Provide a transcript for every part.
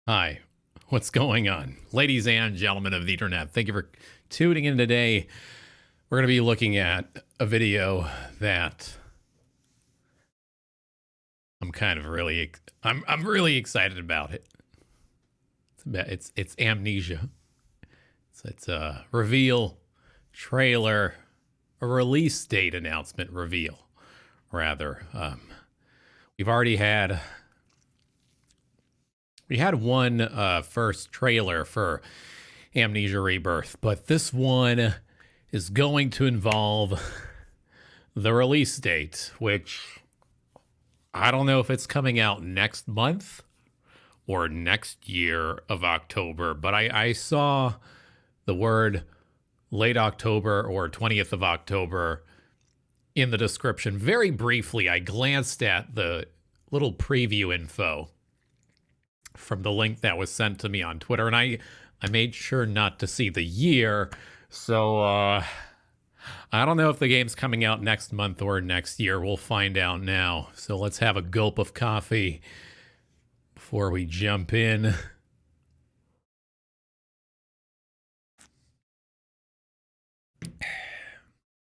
Hi, what's going on? Ladies and gentlemen of the internet, thank you for tuning in today. We're going to be looking at a video that I'm really excited about it. It's Amnesia. It's a reveal trailer, a release date announcement reveal, rather. We've already had one first trailer for Amnesia Rebirth, but this one is going to involve the release date, which I don't know if it's coming out next month or next year of October, but I saw the word late October or 20th of October in the description. Very briefly, I glanced at the little preview info from the link that was sent to me on Twitter, and I made sure not to see the year. So I don't know if the game's coming out next month or next year. We'll find out now. So let's have a gulp of coffee before we jump in.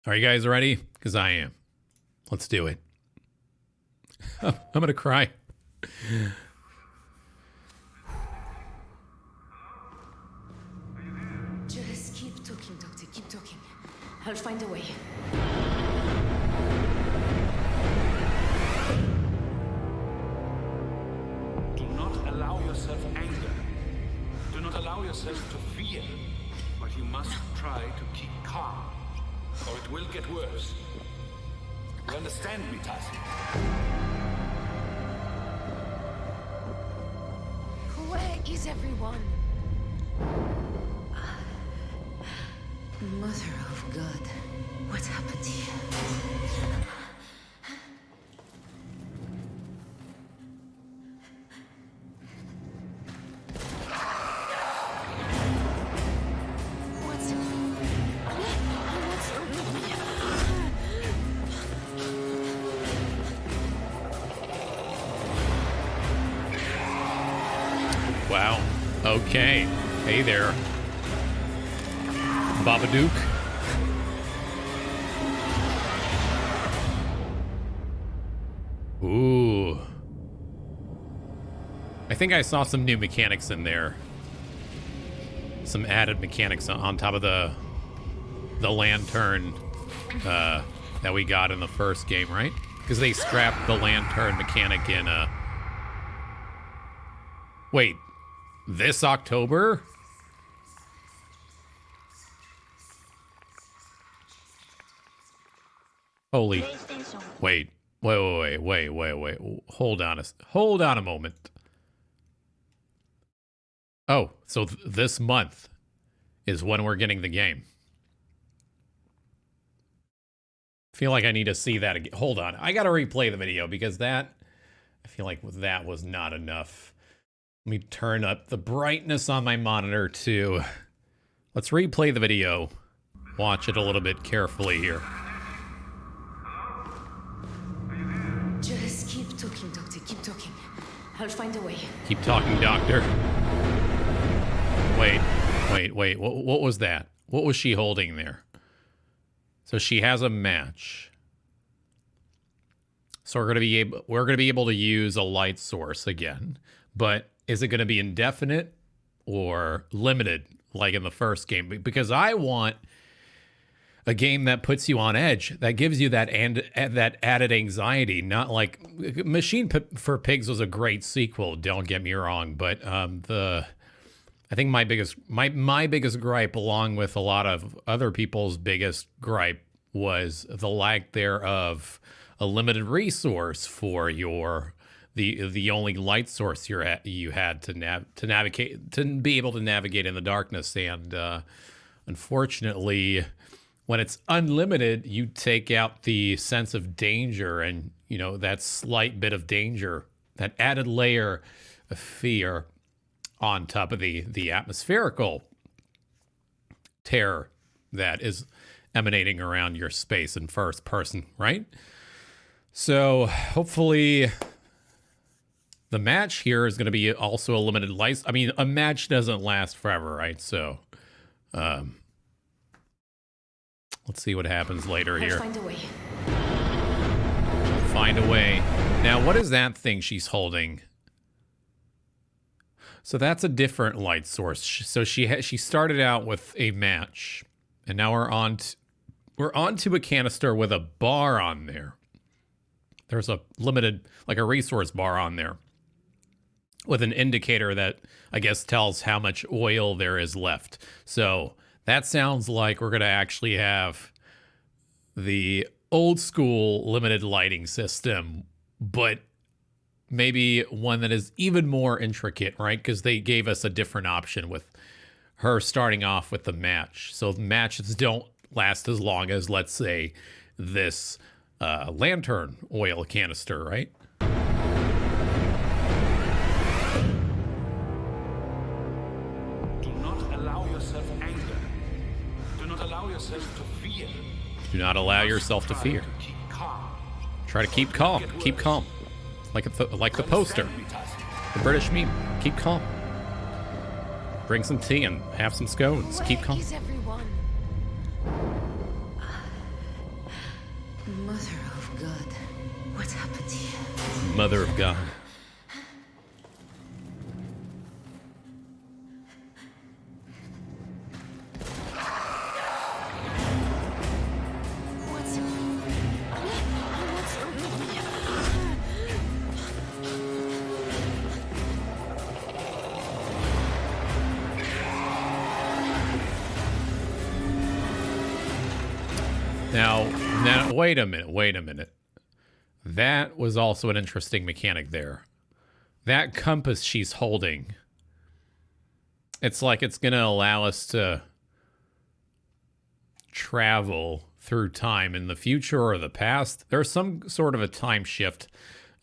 Are you guys ready? Because I am. Let's do it. I'm gonna cry. Just keep talking, Doctor. Keep talking. I'll find a way. Do not allow yourself anger. Do not allow yourself to fear. But you must try to keep calm, or it will get worse. You understand me, Tassi? Where is everyone? Mother of God, what happened here? What's wrong with me? Wow. Okay. Hey there, Babadook. Ooh. I think I saw some new mechanics in there. Some added mechanics on top of the lantern that we got in the first game, right? Because they scrapped the lantern mechanic in Wait, this October? Holy. Wait. Hold on a moment. Oh, so this month is when we're getting the game. Feel like I need to see that again. Hold on. I got to replay the video because I feel like that was not enough. Let me turn up the brightness on my monitor too. Let's replay the video. Watch it a little bit carefully here. Just keep talking, Doctor. Keep talking. I'll find a way. Keep talking, Doctor. Wait. What was that? What was she holding there? So she has a match. So we're gonna be able to use a light source again. But is it gonna be indefinite or limited like in the first game? Because I want a game that puts you on edge, that gives you that added anxiety. Not like Machine for Pigs was a great sequel. Don't get me wrong, but I think my biggest gripe, along with a lot of other people's biggest gripe, was the lack there of a limited resource for the only light source you had to navigate, to be able to navigate in the darkness. And unfortunately, when it's unlimited, you take out the sense of danger, and that slight bit of danger, that added layer of fear on top of the atmospherical terror that is emanating around your space in first person, right? So hopefully the match here is going to be also a limited license. I mean, a match doesn't last forever, right? So, let's see what happens later here. Find a way. Find a way. Now, what is that thing she's holding? So that's a different light source. So she started out with a match, and now we're on to a canister with a bar on there. There's a limited, like a resource bar on there with an indicator that I guess tells how much oil there is left. So that sounds like we're going to actually have the old school limited lighting system, but maybe one that is even more intricate, right? Because they gave us a different option with her starting off with the match. So matches don't last as long as, let's say, this lantern oil canister, right? Do not allow yourself anger. Do not allow yourself to fear. Do not allow yourself to fear. Keep calm. Try to keep calm. Keep calm. Like the poster. The British meme. Keep calm. Bring some tea and have some scones. Where Keep calm. is everyone? Mother of God, what happened here? Mother of God. Now, wait a minute. That was also an interesting mechanic there. That compass she's holding, it's like it's going to allow us to travel through time in the future or the past. There's some sort of a time shift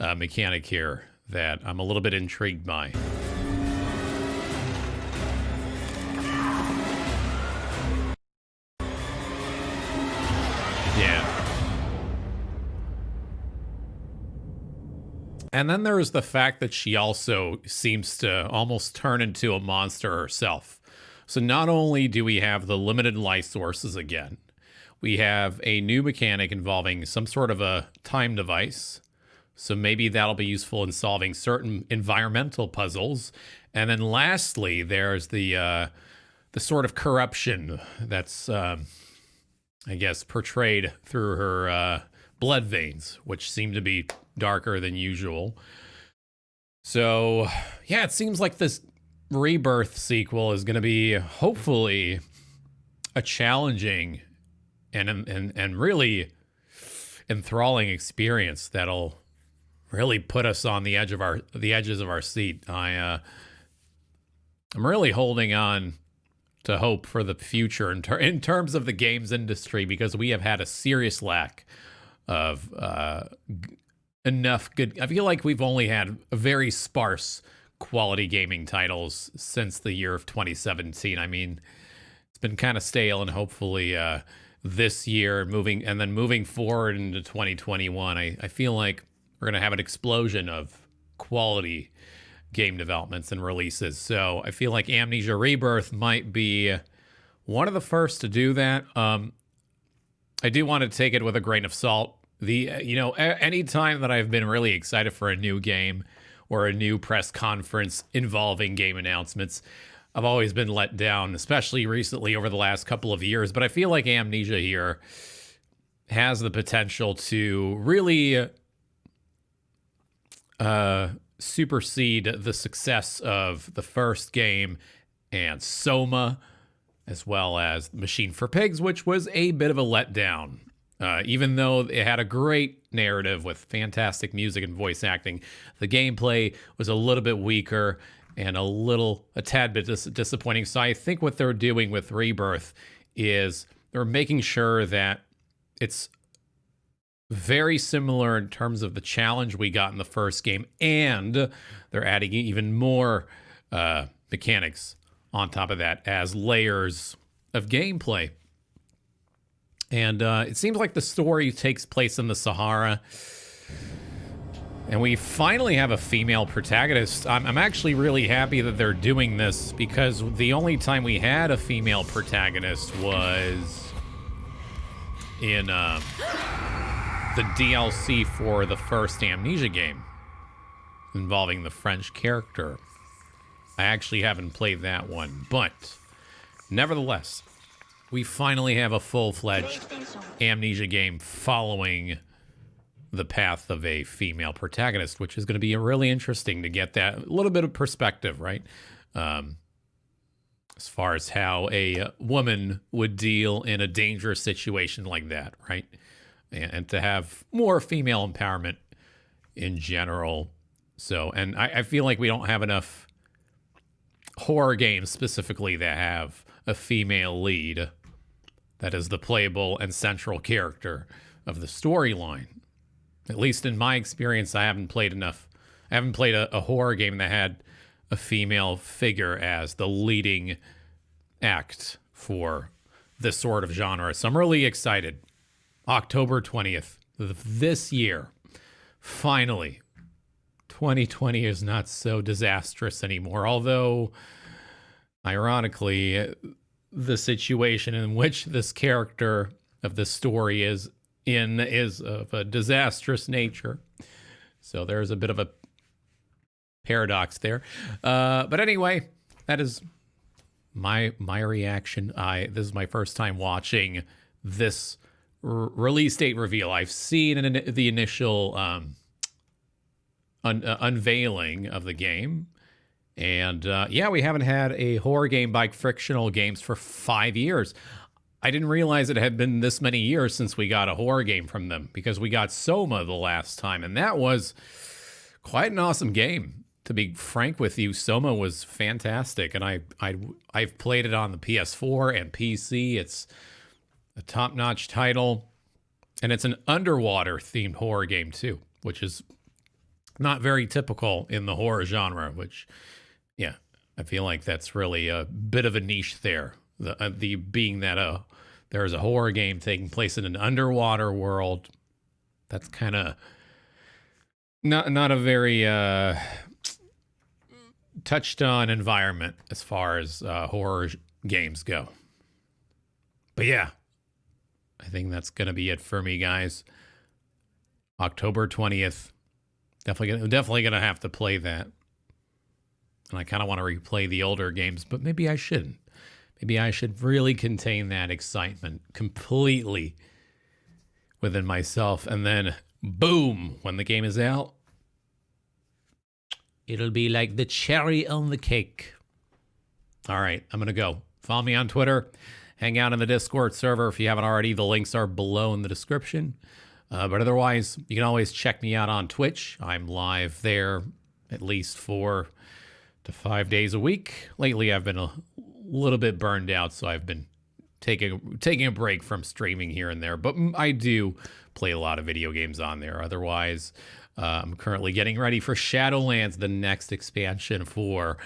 mechanic here that I'm a little bit intrigued by. Yeah. And then there is the fact that she also seems to almost turn into a monster herself. So not only do we have the limited light sources again, we have a new mechanic involving some sort of a time device. So maybe that'll be useful in solving certain environmental puzzles. And then lastly, there's the sort of corruption that's, I guess, portrayed through her blood veins, which seem to be darker than usual. So, yeah, it seems like this Rebirth sequel is going to be hopefully a challenging and really enthralling experience that'll really put us on the edges of our seat. I'm really holding on to hope for the future in terms of the games industry, because we have had a serious lack of enough good. I feel like we've only had a very sparse quality gaming titles since the year of 2017. I mean, it's been kind of stale, and hopefully this year moving forward into 2021, I feel like we're going to have an explosion of quality game developments and releases. So I feel like Amnesia Rebirth might be one of the first to do that. I do want to take it with a grain of salt. Any time that I've been really excited for a new game or a new press conference involving game announcements, I've always been let down, especially recently over the last couple of years. But I feel like Amnesia here has the potential to really supersede the success of the first game and Soma, as well as Machine for Pigs, which was a bit of a letdown. Even though it had a great narrative with fantastic music and voice acting, the gameplay was a little bit weaker and a tad bit disappointing. So I think what they're doing with Rebirth is they're making sure that it's very similar in terms of the challenge we got in the first game, and they're adding even more mechanics on top of that as layers of gameplay. And it seems like the story takes place in the Sahara. And we finally have a female protagonist. I'm actually really happy that they're doing this, because the only time we had a female protagonist was in the DLC for the first Amnesia game involving the French character. I actually haven't played that one, but nevertheless, we finally have a full-fledged Amnesia game following the path of a female protagonist, which is going to be really interesting to get that little bit of perspective, right? As far as how a woman would deal in a dangerous situation like that, right? And to have more female empowerment in general. So, and I feel like we don't have enough horror games specifically that have a female lead that is the playable and central character of the storyline. At least in my experience, I haven't played enough. I haven't played a horror game that had a female figure as the leading act for this sort of genre. So I'm really excited. October 20th of this year. Finally. 2020 is not so disastrous anymore. Although, ironically, the situation in which this character of this story is of a disastrous nature. So there's a bit of a paradox there. But anyway, that is my reaction. This is my first time watching this release date reveal. I've seen the initial unveiling of the game. And yeah, we haven't had a horror game by Frictional Games for 5 years. I didn't realize it had been this many years since we got a horror game from them, because we got Soma the last time, and that was quite an awesome game. To be frank with you, Soma was fantastic, and I've played it on the PS4 and PC. It's a top-notch title, and it's an underwater-themed horror game too, which is not very typical in the horror genre, which, yeah, I feel like that's really a bit of a niche there. The being that there's a horror game taking place in an underwater world, that's kind of not a very touched on environment as far as horror games go. But yeah, I think that's gonna be it for me, guys. October 20th, definitely gonna have to play that, and I kind of want to replay the older games, but maybe I shouldn't. Maybe I should really contain that excitement completely within myself. And then, boom, when the game is out, it'll be like the cherry on the cake. All right, I'm going to go. Follow me on Twitter. Hang out in the Discord server if you haven't already. The links are below in the description. But otherwise, you can always check me out on Twitch. I'm live there at least 4 to 5 days a week. Lately, I've been a little bit burned out, so I've been taking a break from streaming here and there, but I do play a lot of video games on there. Otherwise, I'm currently getting ready for Shadowlands, the next expansion for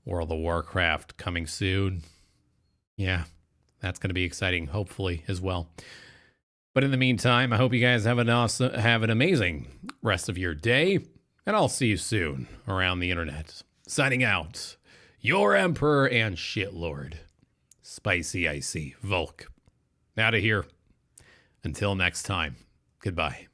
World of Warcraft, coming soon. Yeah, that's going to be exciting, hopefully, as well. But in the meantime, I hope you guys have an amazing rest of your day, and I'll see you soon around the internet. Signing out. Your Emperor and Shitlord. Spicy Icy Volk. Out of here. Until next time. Goodbye.